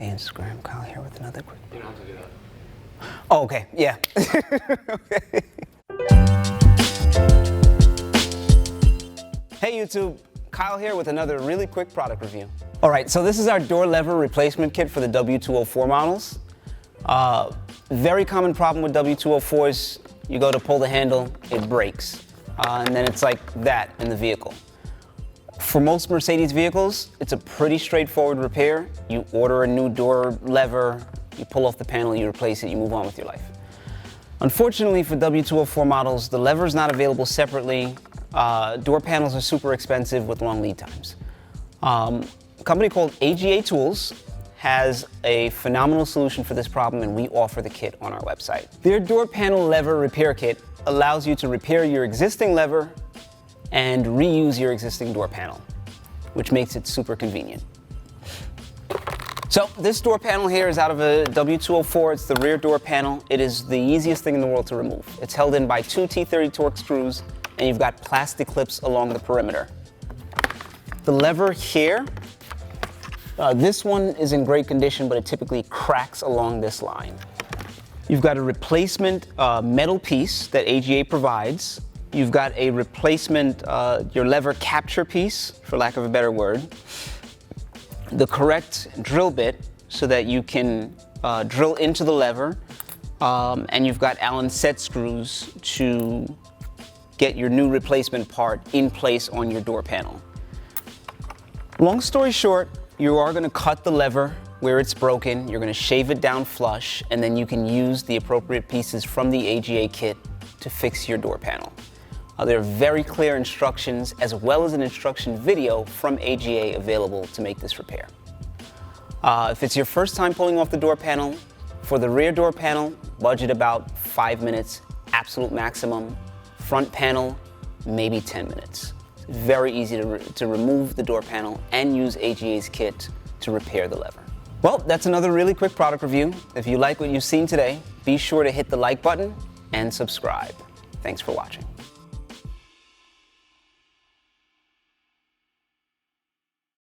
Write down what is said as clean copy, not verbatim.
Instagram, Kyle here with another quick. You don't have to do that. Oh, okay, yeah. Okay. Hey YouTube, Kyle here with another really quick product review. All right, so this is our door lever replacement kit for the W204 models. Very common problem with W204s, you go to pull the handle, it breaks. And then it's like that in the vehicle. For most Mercedes vehicles, it's a pretty straightforward repair. You order a new door lever, you pull off the panel, you replace it, you move on with your life. Unfortunately for W204 models, the lever is not available separately. Door panels are super expensive with long lead times. A company called AGA Tools has a phenomenal solution for this problem, and we offer the kit on our website. Their door panel lever repair kit allows you to repair your existing lever and reuse your existing door panel, which makes it super convenient. So this door panel here is out of a W204. It's the rear door panel. It is the easiest thing in the world to remove. It's held in by 2 T30 Torx screws, and you've got plastic clips along the perimeter. The lever here, this one is in great condition, but it typically cracks along this line. You've got a replacement metal piece that AGA provides. You've got a replacement, your lever capture piece, for lack of a better word. The correct drill bit so that you can drill into the lever. And you've got Allen set screws to get your new replacement part in place on your door panel. Long story short, you are going to cut the lever where it's broken, you're going to shave it down flush, and then you can use the appropriate pieces from the AGA kit to fix your door panel. There are very clear instructions as well as an instruction video from AGA available to make this repair. If it's your first time pulling off the door panel, for the rear door panel, budget about 5 minutes, absolute maximum. Front panel, maybe 10 minutes. It's very easy to remove the door panel and use AGA's kit to repair the lever. Well, that's another really quick product review. If you like what you've seen today, be sure to hit the like button and subscribe. Thanks for watching.